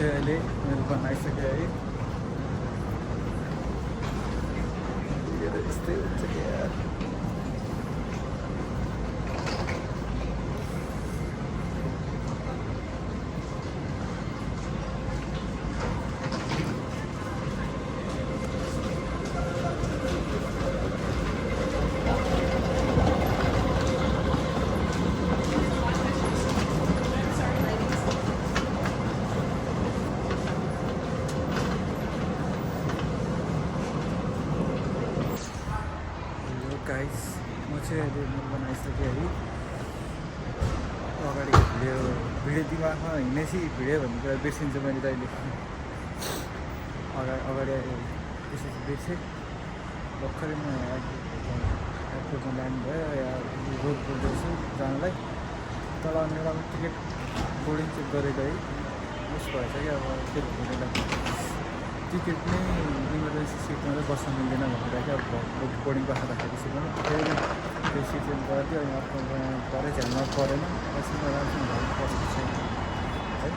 चाहिँ अहिले मेलबर्न आइसक्यो है। यस्तै हुन्छ कि यार। गाइस म चाहिँ अहिले मेलबर्न आइसकेँ है। अगाडि भिडियो दिमागमा हिँडेपछि भिडियो भन्ने कुरा बिर्सिन्छु मैले त अहिले। अगाडि त्यसपछि बिर्सेँ। भर्खरै म एयरपोर्टमा ल्यान्ड भयो या रोड बोल्दैछु जानलाई। तल मेरो टिकट बोर्डिङ चेक गरेको है। उस भएछ कि अब के भन्नु टिकट नै इमर्जेन्सी सिटमा चाहिँ बस्न मिल्दैन भनेर क्या अब बोर्डिङ पास राखेपछि पनि फेरि त्यो सिट चेन्ज गरिदियो। अनि अर्को परे झ्यालमा परेन। पछि म राम्रोसँग बसेको छैन है।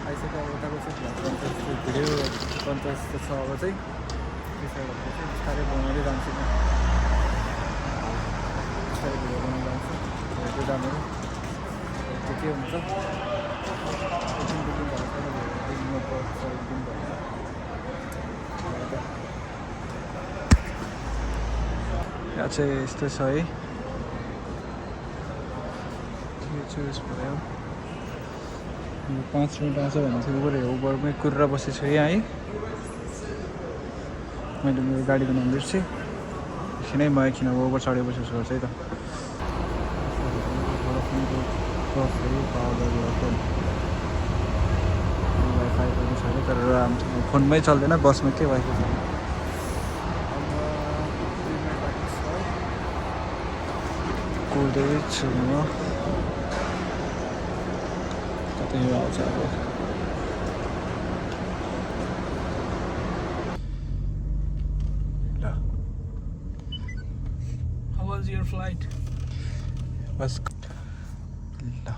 आइसक्यो अब उताको चाहिँ भिडियो कन्ट्रास जस्तो छ। अब चाहिँ त्यसो भएर चाहिँ बिस्तारै बनाउँदै जान्छु म। बिस्तारै भिडियो बनाउँदै जान्छु। हेर्दै जानु त्यो के हुन्छ एकदिन दुई दिन भएको छैन। एक दिन भयो। यहाँ चाहिँ यस्तो छ है। यो चाहिँ उस भयो 5 मिनट आउँछ भने चाहिँ उबरमै कुरेर बसेको छु यहाँ है। मैले मेरो गाडीको नम्बर चाहिँ एकछिनै म एकछिन अब उबर चढे बसेको छु है त। वाइफाई पनि छैन तर फोनमै चल्दैन। बसमा के वाइफाई छैन। कुर्दैछु म। कतै आउँछ अब। ल How was your flight? बस ल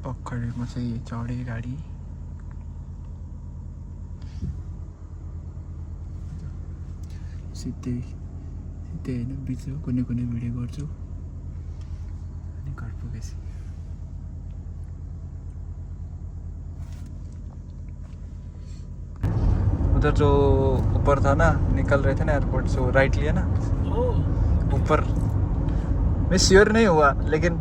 भर्खरै म चाहिँ चढेँ गाडी। सिधै होइन बिचमा कुनै भिडियो गर्छु अनि घर पुगेपछि उधर जो ऊपर था ना निकल रहे थे ना एयरपोर्ट से वो राइट लिया ना ऊपर। मैं श्योर नहीं हुआ लेकिन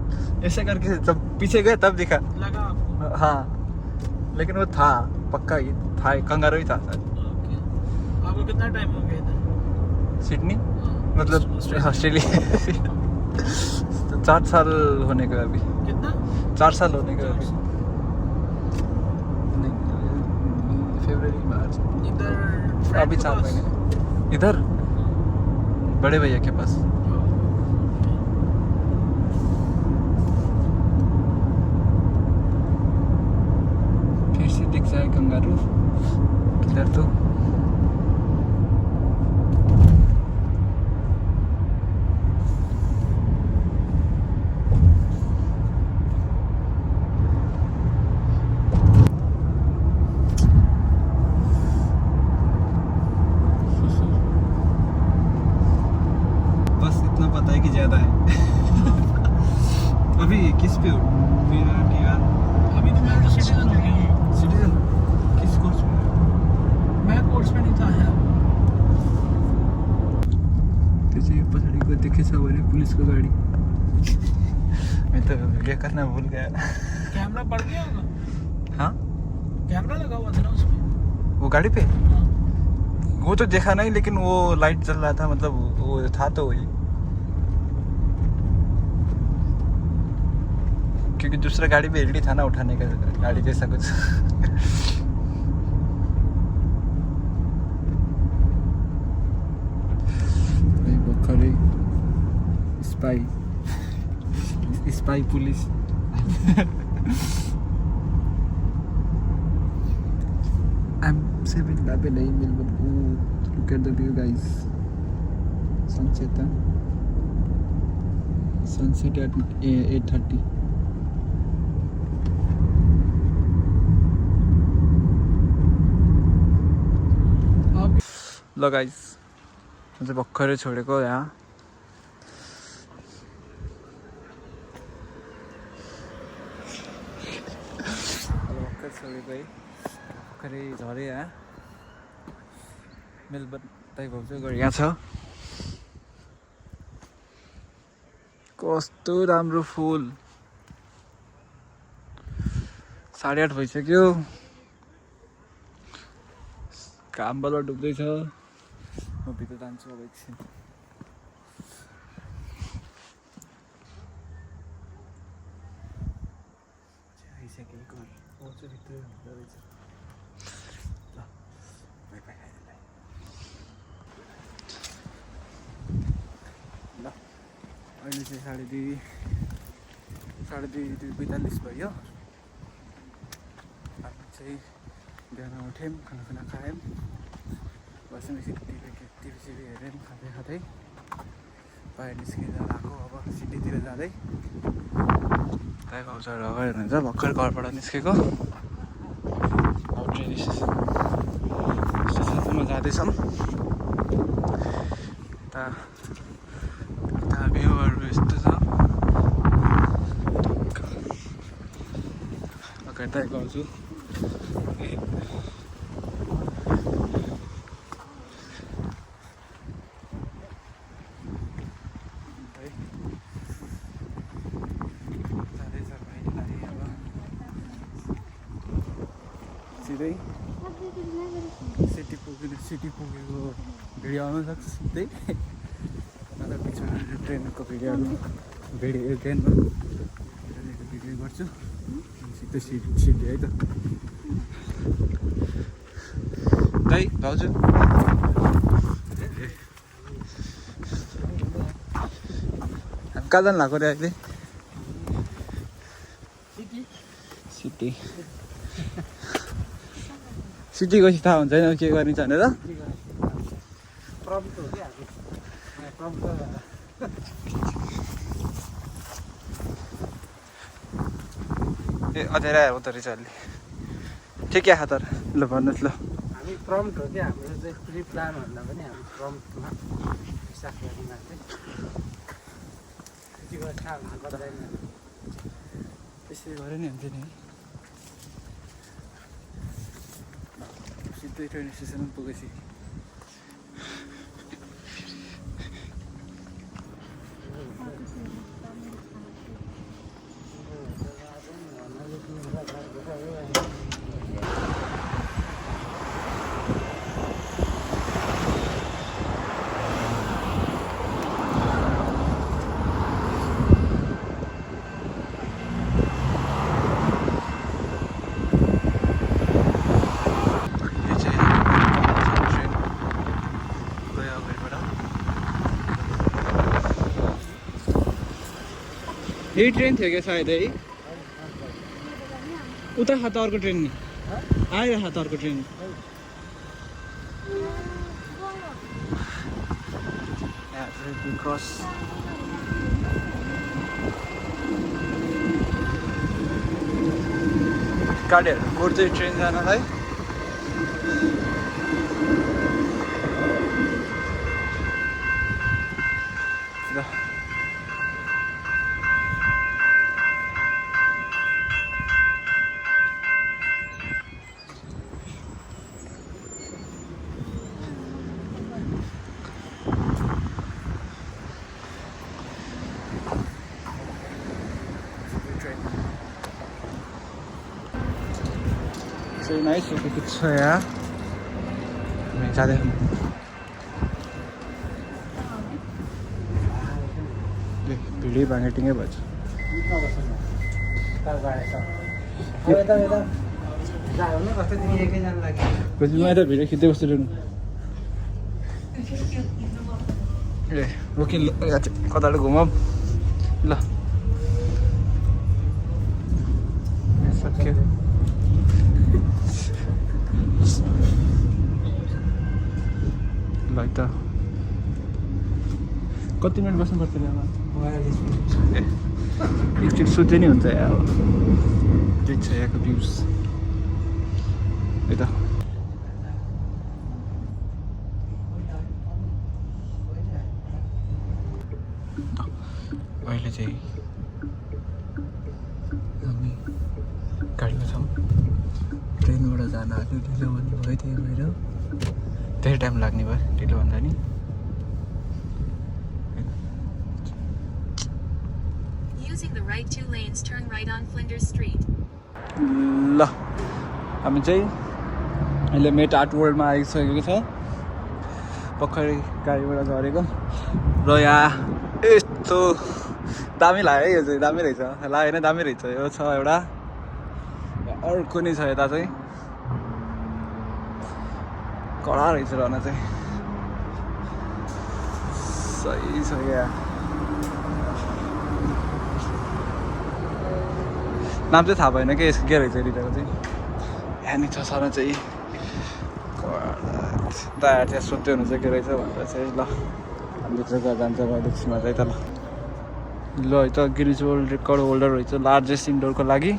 ऐसे करके जब पीछे गए तब दिखा लगा आपको? हाँ लेकिन वो था पक्का ही था। कंगारू ही था शायद। आपको कितना टाइम हो गया इधर? सिडनी मतलब ऑस्ट्रेलिया। 4 साल होने का अभी। कितना? 4 साल होने का अभी। फरवरी मार्च इधर अभी 4 महीने इधर बड़े भैया के पास। फिर से दिख जाए कंगारू किधर तो। पता है कि ज्यादा है। अभी किस पे हो? अभी तो मैं तो सिटीजन हो गया हूँ। सिटीजन किस कोर्स में? मैं कोर्स में नहीं था यार। त्यो चाहिँ पछाडिको देखेछ भने पुलिसको गाडी। मैं तो वीडियो करना भूल गया। कैमरा पड़ गया होगा। हाँ कैमरा लगा हुआ था ना उसमें। वो गाड़ी पे हाँ। वो तो देखा नहीं लेकिन वो लाइट जल रहा था मतलब वो था तो वही। क्योंकि दूसरा गाड़ी भी रेडी था ना उठाने का गाड़ी जैसा कुछ। भर्खरै spy police. I'm 7-11 in Melbourne. Oh, look at the view, guys. Sunset, huh? Sunset at 8:30. ल गाइस म चाहिँ भर्खरै छोडेको यहाँ भर्खर छोडेको है भर्खरै झरे यहाँ मेलबर्न टाइप अफ चाहिँ यहाँ छ कस्तो राम्रो फुल 8:30 भइसक्यो घाम बल्ल डुब्दैछ म भित्र जान्छु अब एकछिन आइसकेँ घर आउँछु भित्र हुँदो रहेछ ल बाई बाई ल अहिले चाहिँ 2:45 भयो हामी चाहिँ बिहान उठ्यौँ खाना खायौँ बस्यौँ एकछिन टिभी हेऱ्यौँ खाँदै बाहिर निस्केर आएको अब सिटीतिर जाँदै टाइगर हाउसहरू अगाडि हुनुहुन्छ भर्खर घरबाट निस्केको अब ट्रेन स्टेसनसम्म जाँदैछौँ यता भ्यूहरू यस्तो छ अगाडि टाइगर हाउस सिधै सिटी पुगेको भिडियो आउन सक्छ सिधै अन्त पिछाडि ट्रेनको भिडियो ट्रेनमा भिडियो गर्छु सिधै सिटी है त दाइ भाउजू हामी कहाँ जानु भएको रे अहिले सिटी सिटी गएपछि थाहा हुन्छ होइन के गरिन्छ भनेर ए अँध्यारो आयो हुँदो रहेछ अहिले ठिकै आयो तर ल भन्नुहोस् ल हामी प्रम्प्ट हो क्या हाम्रो चाहिँ प्रि प्लान भन्दा पनि हामी प्रम्प्टमा हिसाब गर्ने मान्छे त्यसै गरे नि हुन्थ्यो नि सिधै ट्रेन स्टेसनमा पुगेपछि यही ट्रेन थियो क्या सायद है उता हात अर्को ट्रेन नि आइरहेको त अर्को ट्रेन क्रस गाडीहरू कुर्दै ट्रेन जानलाई चाहिँ आइसकेको छ यहाँ हामी जाँदैछौँ भिडियो भाँगेटिङै भएछ मैले त भिडियो खिच्दै बस्छु ए रोकिन कताबाट घुमाऊ ल सक्यो ल त कति मिनट बस्नुपर्छ नि ए एकचोटि सुत्दै नि हुन्छ यहाँ अब त्यही छ यहाँको भ्युज है त ढिलो भन्नुभयो त्यही भएर धेरै टाइम लाग्ने भयो ढिलो भन्दा नि Using the right 2 lanes, turn right on Flinders Street. ल हामी चाहिँ अहिले मेट आर्ट वर्ल्डमा आइसकेको छ भर्खरै गाडीबाट झरेको र यहाँ यस्तो दामी लाग्यो है यो चाहिँ दामी रहेछ लाग्यो होइन दामी रहेछ यो छ एउटा अर्को नि छ यता चाहिँ कडा रहेछ रहन चाहिँ सही छ यहाँ नाम चाहिँ थाहा भएन कि यसको के रहेछ रिटाको चाहिँ यहाँनिर छ सानो चाहिँ त्यहाँ सोध्दै हुनुहुन्छ के रहेछ भनेर चाहिँ ल भित्र गएर जान्छ एकछिनमा चाहिँ त ल है त गिनिज वर्ल्ड रेकर्ड होल्डर रहेछ लार्जेस्ट इन्डोरको लागि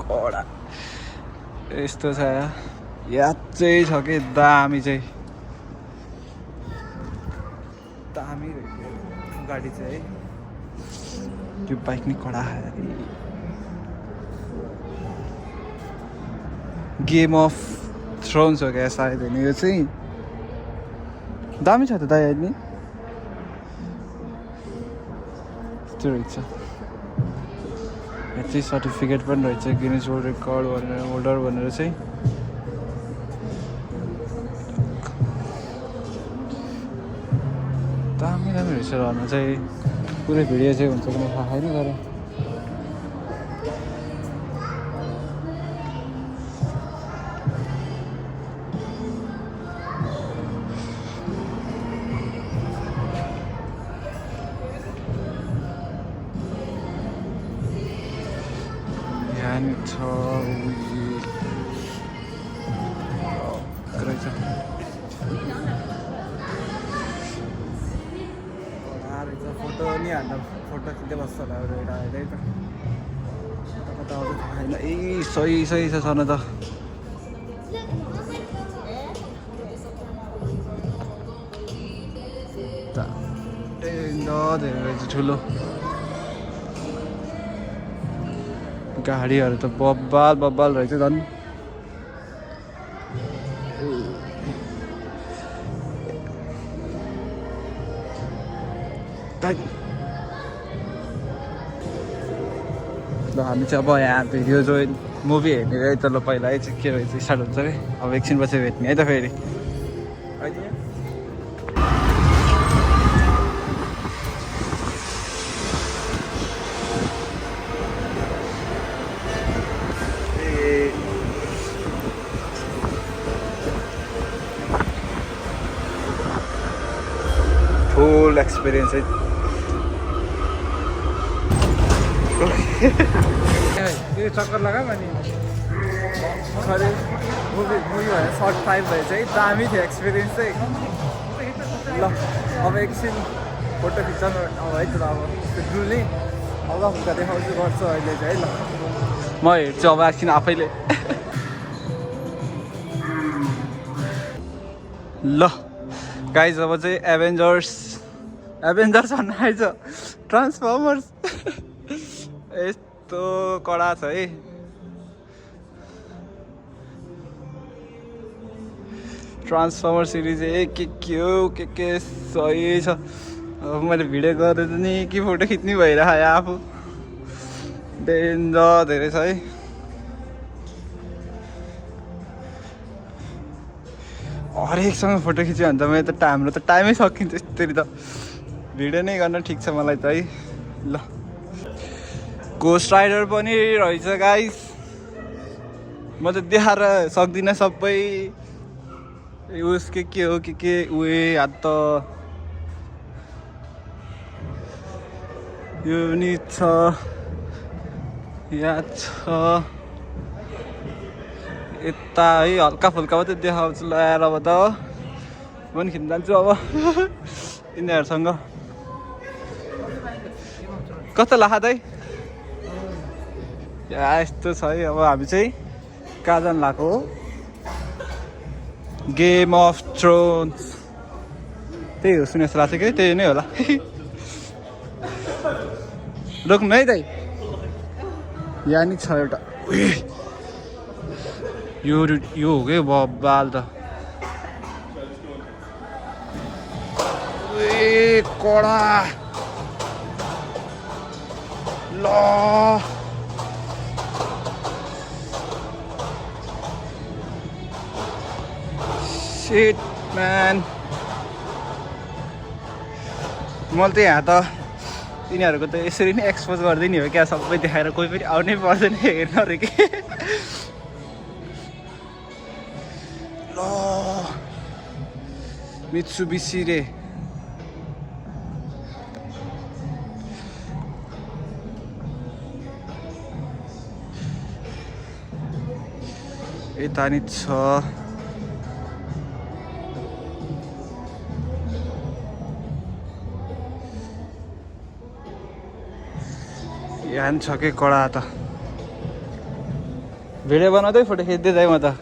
कडा यस्तो छ याद चाहिँ छ कि दामी चाहिँ दामी रहेछ गाडी चाहिँ है त्यो बाइक नि कडा गेम अफ थ्रोन्स हो क्या सायद होइन यो चाहिँ दामी छ त दाइ नि यस्तो रहेछ यहाँ चाहिँ सर्टिफिकेट पनि रहेछ गिनिज वर्ल्ड रेकर्ड भनेर होल्डर भनेर चाहिँ दामी दामी रहेछ रहन चाहिँ पुरै भिडियो चाहिँ हुन्छ भने थाहा छैन तर फोटो नि हाल्दा फोटो खिच्दै बस्छ होला एउटा अहिले त कता अझै थाहा छैन ए सही सही छ छन त धेरै रहेछ ठुलो गाडीहरू त बब्बाल बब्बाल रहेछ झन् ल हामी चाहिँ अब यहाँ भिडियो जो मुभी हेर्ने त ल पहिला चाहिँ के रहेछ स्टार्ट हुन्छ अरे अब एकछिन पछि भेट्ने है त फेरि फुल एक्सपिरियन्स है यो चक्कर लगाम अनि खरे मुभी भएर सर्ट टाइम भए चाहिँ दामी थियो एक्सपिरियन्स चाहिँ ल अब एकछिन फोटो खिचाउनु अब है त अब त्यो डुल्ने हल्का फुल्का देखाउँछु गर्छु अहिले चाहिँ है ल म हेर्छु अब एकछिन आफैले ल गाइज अब चाहिँ एभेन्जर्स भन्नु आएछ ट्रान्सफर्मर्स यस्तो कडा छ है ट्रान्सफर्मर सिरिज के हो के सही छ अब मैले भिडियो गर्दै त नि के फोटो खिच्ने भइरहेको आफू डेन्जर धेरै छ है हरेकसँग फोटो खिच्यो भने त मेरो त हाम्रो त टाइमै सकिन्छ यसरी त भिडियो नै गर्न ठिक छ मलाई त है ल गोस्ट राइडर पनि रहेछ गाइस म त देखाएर सक्दिनँ सबै उस के हो के उयो याद त यो नि छ याद छ यता है हल्का फुल्का मात्रै देखाउँछु ल आएर अब त म पनि खिच्न जान्छु अब यिनीहरूसँग कस्तो लाग्दै यस्तो छ है अब हामी चाहिँ कहाँ जानु लाग्यो हो गेम अफ थ्रोन्स त्यही हो सुने जस्तो लाग्छ कि त्यही नै होला रोक्नु है दाइ यहाँ नि छ एउटा यो हो कि बाल त ए कडा ल शिट म्यान मैले त यहाँ त तिनीहरूको त यसरी नै एक्सपोज गरिदिने हो क्या सबै देखाएर कोही पनि आउनै पर्दैन हेर्न अरे कि ल मित्सुबिसी रे यता नि छ यहाँ छ कि कडा त भिडियो बनाउँदै फोटो खिच्दै जाएँ म त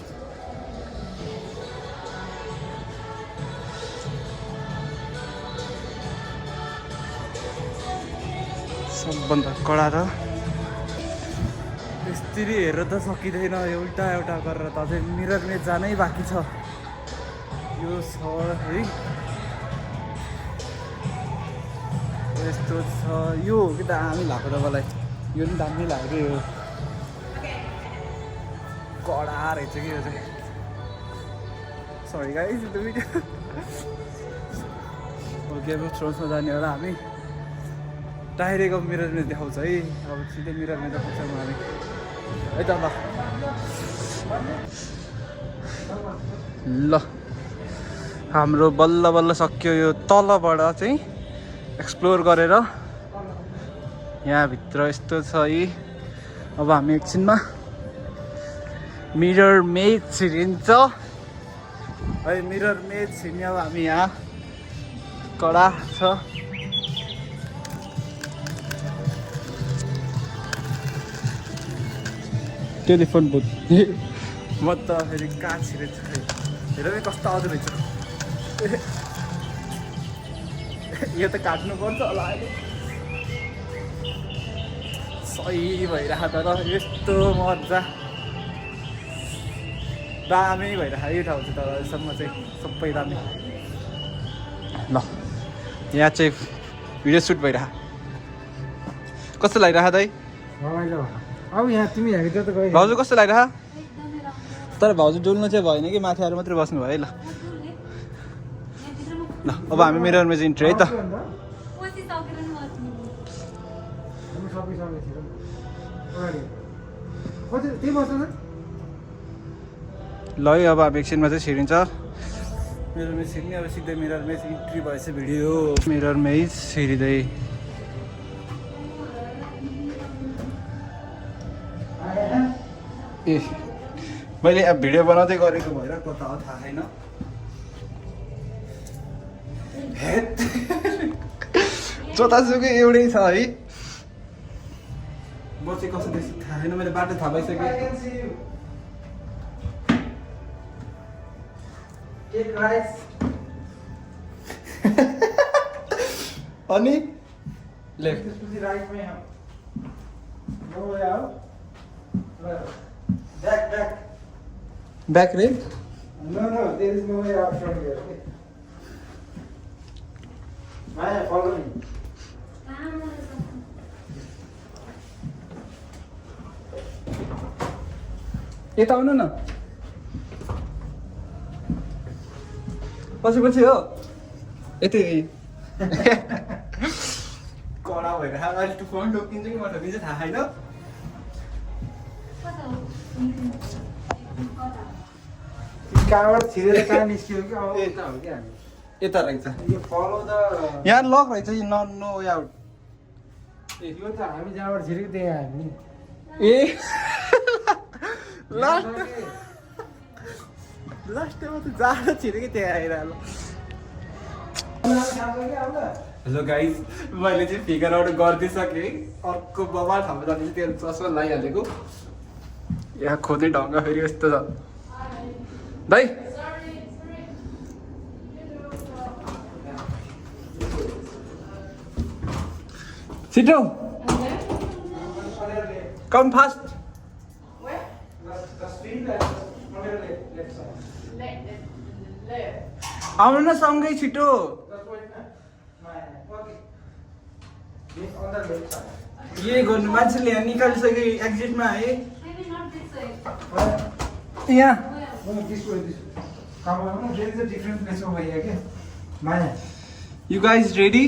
सबभन्दा कडा त यसरी हेरेर त सकिँदैन एउटा एउटा गरेर त अझै मिररले जानै बाँकी छ यो छ है यस्तो छ यो हो कि दामी भएको त मलाई यो पनि दामी लाग्यो यो कडा रहेछ कि यो चाहिँ सरी गाइस त्यो भिडियो गेम अफ थ्रोन्समा जाने होला हामी डाइरेक्ट अब मिररले देखाउँछ है अब सिधै मिररले देखाउँछौँ हामी है त ल हाम्रो बल्ल बल्ल सक्यो यो तलबाट चाहिँ एक्सप्लोर गरेर यहाँभित्र यस्तो छ है अब हामी एकछिनमा मिरर मेज छिरिन्छ है मिरर मेज छिर्ने अब हामी यहाँ कडा छ टेलिफोन बुथ म त फेरि कहाँ छिरेछ खै हेर कस्तो आउँदो रहेछ यो त काट्नुपर्छ होला अहिले सही भइरहेको त र यस्तो मजा दामी भइरहेको यो ठाउँ चाहिँ तर अहिलेसम्म चाहिँ सबै दामी ल यहाँ चाहिँ भिडियो सुट भइरहेको कस्तो लागिरहेको दाइ अब यहाँ तिमी हेरेको त गयो भाउजू कस्तो लागिरहेको तर भाउजू डुल्नु चाहिँ भएन कि माथि आएर मात्रै बस्नु भयो है ल ल अब हामी मिररमा चाहिँ इन्ट्री है त ल है अब हामी एकछिनमा चाहिँ छिरिन्छ मिररमै छिर्ने अब सिधै मिररमै इन्ट्री भएछ भिडियो मिररमै छिरिँदै ए मैले अब भिडियो बनाउँदै गरेको भएर कता हो थाहा छैन जतासुकै एउटै छ है म चाहिँ कसो देख्छु थाहा छैन मैले बाटो थाहा भइसकेँ अनि लेफ्ट राइटमै back रे No, there is no way out from here. Maya, follow me. यता आउनु न पछि पछि हो यति कडा भएर अहिले त्यो फोन ठोकिन्छ कि म ठोकिन्छ थाहा छैन कहाँबाट छिरेर कहाँ निस्कियो कि अब यता हो कि हामी यता रहेछ यो फलो द यहाँ लक रहेछ नो वे आउट यो त हामी जहाँबाट छिरेको त्यही हामी ए लास्टमा त जाडो छिरेको त्यहाँ आइरहनु हेलो गाइज मैले चाहिँ फिगर आउट गरिदिइसकेँ अर्को बबा ठाउँमा जाने त्यो चस्मा लगाइहालेको यहाँ खोज्ने ढङ्ग फेरि यस्तो छ दाइ छिटो कम फास्ट आउनु न सँगै छिटो के गर्नु मान्छेले यहाँ निकालिसक्यो एक्जिटमा है यहाँ डिफ्रेन्ट प्लेसमा भइयो क्या माया you guys ready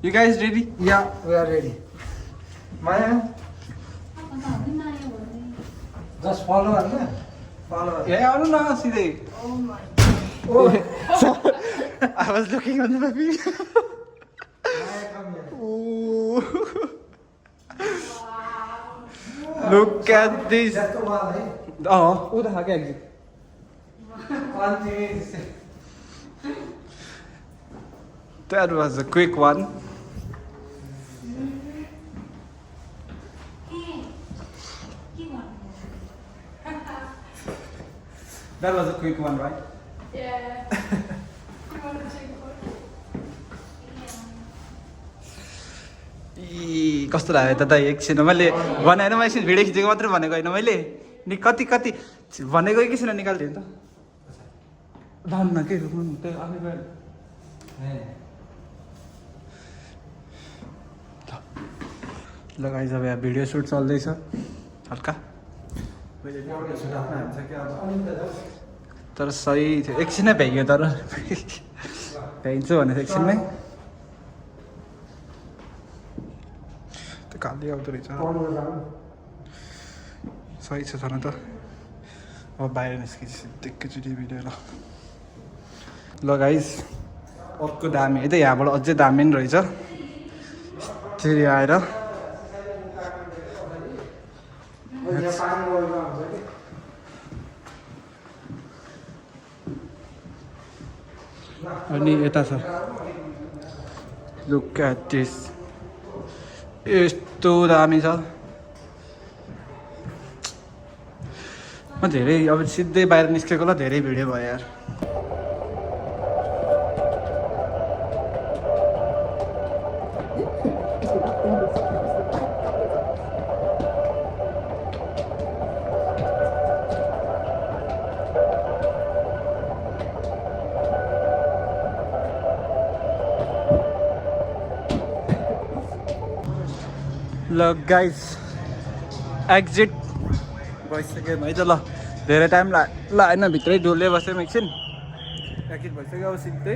you guys ready yeah we are ready माया जस्ट फलो होइन फलो ए आउनु न सिधै I was looking on the video. Look at this. Oh, who the heck exit? That was a quick one. That was a quick one, right? Yeah. You want to take a photo? कस्तो लाग्यो त एकछिन मैले बनाएन म एकछिन video खिचेको मात्रै भनेको होइन मैले नि कति कति भनेको एकैछिन निकाल्थेँ नि त धान्न के रोक्नु त्यो आफै गएर ल गाइस अब यहाँ भिडियो सुट चल्दैछ हल्का तर सही थियो एकछिनै भ्याइयो तर भ्याइन्छु भने एकछिनमै त्यो कालै आउँदो रहेछ सही छ छन त अब बाहिर निस्किन्छ एकैचोटि भिडियो ल गाइस अर्को दामी है त यहाँबाट अझै दामी नि रहेछ फेरि आएर अनि यता छ लुक एट दिस यस्तो दामी छ म धेरै अब सिधै बाहिर निस्केको ल धेरै भिडियो भयो यार ल गाइस एक्जिट भइसक्यो है त ल धेरै टाइम लागेन भित्रै डोल्दै बस्यौँ एकछिन एक्जिट भइसक्यो अब सिधै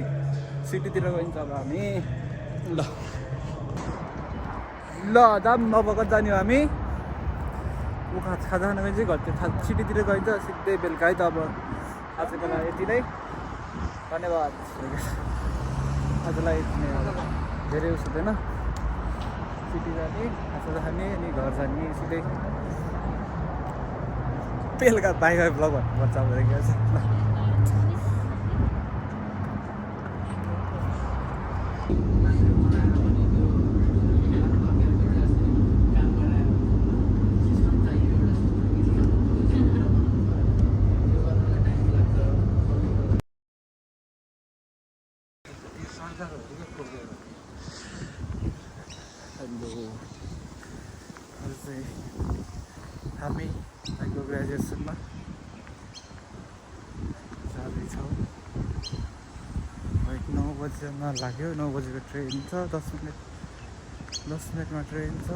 सिटीतिर गइन्छ अब हामी ल ल दाम नभएको जाने हो हामी खाजा खाना चाहिँ घर सिटीतिर गइन्छ सिधै बेलुका है त अब आजको लागि यति नै धन्यवाद आजलाई यति नै धेरै उस हुँदैन सिटी जाने खाजा खाने अनि घर जाने सिधै बेलुका बाई बाई ब्लग भन्नुपर्छ अब हामी आएको ग्रेजुएसनमा जाँदैछौँ 9 बजीमा लाग्यो 9 बजीको ट्रेन छ 10 मिनटमा ट्रेन छ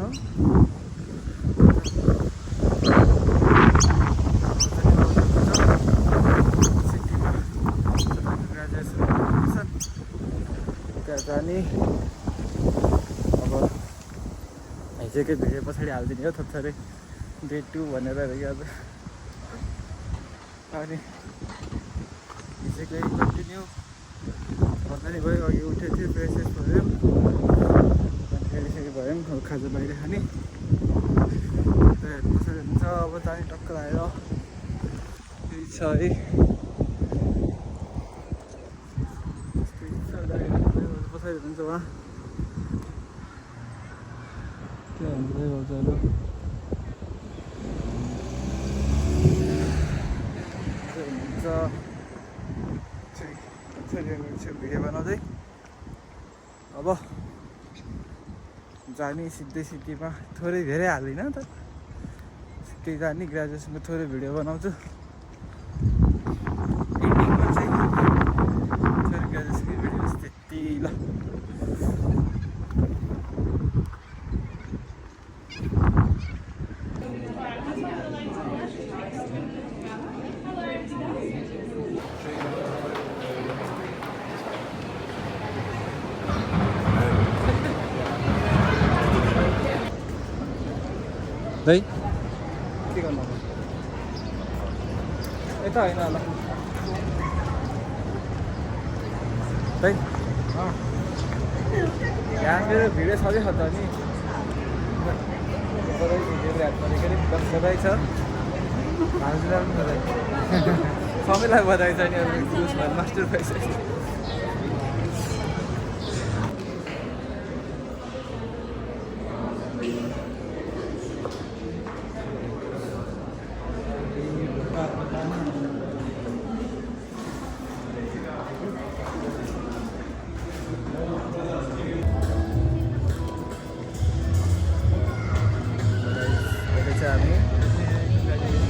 सिटीमा ग्रेजुएसन त्यहाँ जाने अब हिजोकै भिडियो पछाडि हालिदिने हो थोरै डे 2 भनेर आज अनि हिजोकै कन्टिन्यू भन्दा नि भयो अघि उठेको थियो फ्रेस भयो फेरि भयौँ अब खाजा बाहिर खाने पछाडि हुन्छ अब जाने टक्क आएर त्यही छ है पछाडि हुन्छ उहाँ के हुन्छ भाउजूहरू भिडियो बनाउँदै अब जाने सिधै सिटीमा थोरै धेरै हालिनँ त त्यही जाने ग्रेजुएसनको थोरै भिडियो बनाउँछु एन्डिङमा चाहिँ थोरै ग्रेजुएसकै भिडियोज त्यति ल है के गर्नु यता होइन होला है यहाँ मेरो भिडियो सधैँ छ त नि बधाई भिडियोले हात परेको अरे बस बधाई छ भाउजूलाई पनि बधाई सबैलाई बधाई छ नि अब मास्टर भइसक्यो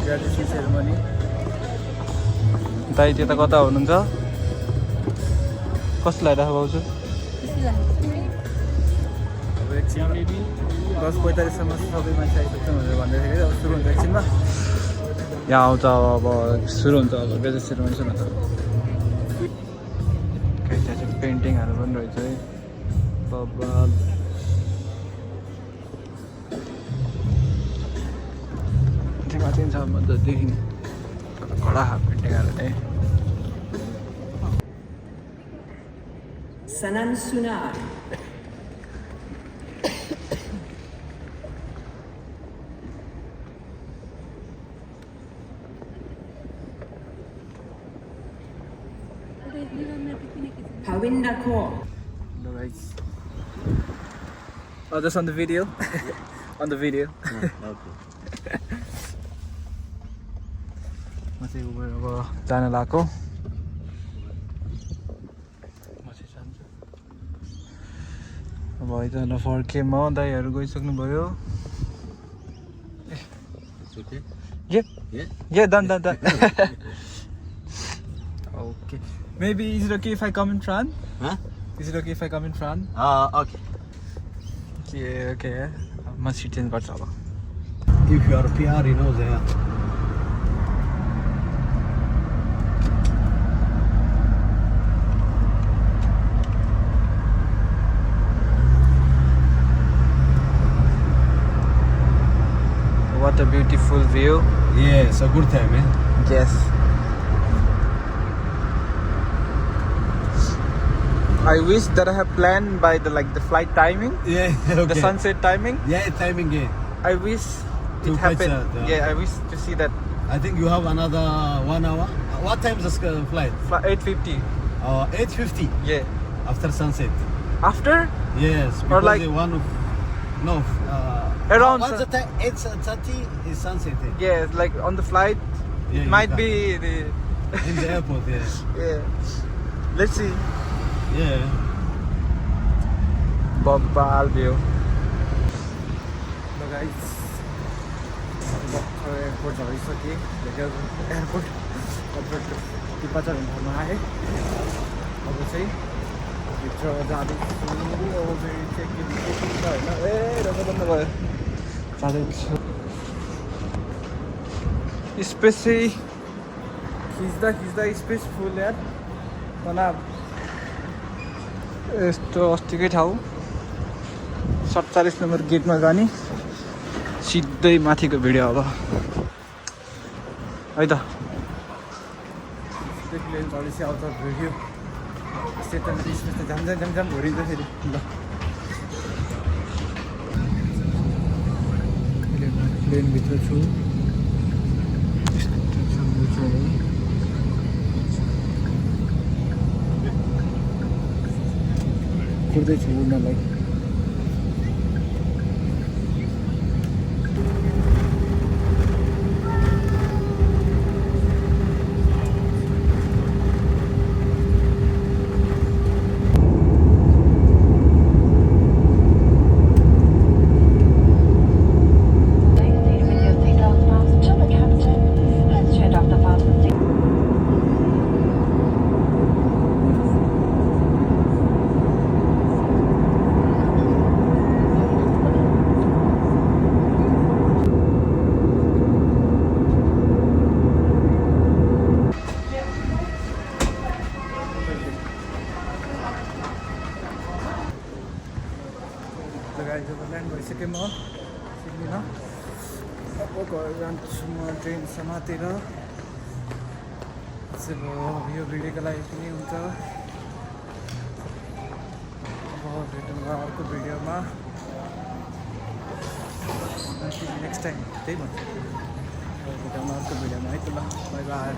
ग्रेजुएसन सेरेमनी दाइ त्यता कता हुनुहुन्छ कस्तो लागिरहेको भाउजू अब एकछिन 10:45सम्म सबै मान्छे आइपुग्छन् भनेर भन्दै थियो कि अब सुरु हुन्छ एकछिनमा यहाँ आउँछ अब सुरु हुन्छ अब ग्रेजुएसन सेरेमनी सुरु हुन्छ त्यहाँ चाहिँ पेन्टिङहरू पनि रहेछ है बब्बाल माथि छ मजादेखि कडा पेन्टिङहरू नै Sanan Sunar. Hawinda Kaur. No guys. Oh, that's on the video? On the video. Okay. म चाहिँ अब जान लाग्यो अब आइतन फर्केँ म दाइहरू गइसक्नु भयो done. Okay. Maybe is it okay if I come in front? Huh? Is it okay if I come in front? Okay. Okay. म seat change गर्छु अब If you are PR, you know there. What a beautiful view. Yeah, it's a good time, man. Yes. I wish that I have planned by the flight timing, Yeah, okay. the sunset timing. Yeah, timing, yeah. I wish To it happened. catch that, Yeah, I wish to see that. I think you have another 1 hour. What time is the flight? 8:50. 8:50 Yeah. after sunset. After Yes, Or because like- the one of no. Around Once the time 8:30 is sunset. yeah, like on the flight, Yeah, it you might can. be the In the airport, yeah. yeah. Let's see. Yeah. Bobal view. So guys, airport झरिसकेँ airport departure हुनु आएँ अब चाहिँ भित्र जाँदैछु अब फेरि checking त होइन ए रमाइलो बन्द भयो जाँदैछु स्पेस चाहिँ खिच्दा स्पेस फुल यार तनाव यस्तो अस्तिकै ठाउँ 47 नम्बर गेटमा जाने सिधै माथिको भिडियो अब है त प्लेन चढेपछि आउँछ भिडियो सेटन स्पेस त झ्याम भरिन्छ फेरि ल प्लेनभित्र छु कुर्दैछु उड्नलाई गाइज अब ल्यान्ड भइसक्यो म सिडनीमा। अब घर जान्छु म ट्रेन समातेर। अब यो भिडियोको लागि पनि हुन्छ। अब भेटौँला अर्को भिडियोमा। नेक्स्ट टाइम त्यही भन्छु, भेटौँला अर्को भिडियोमा है त ल, बाई बाई।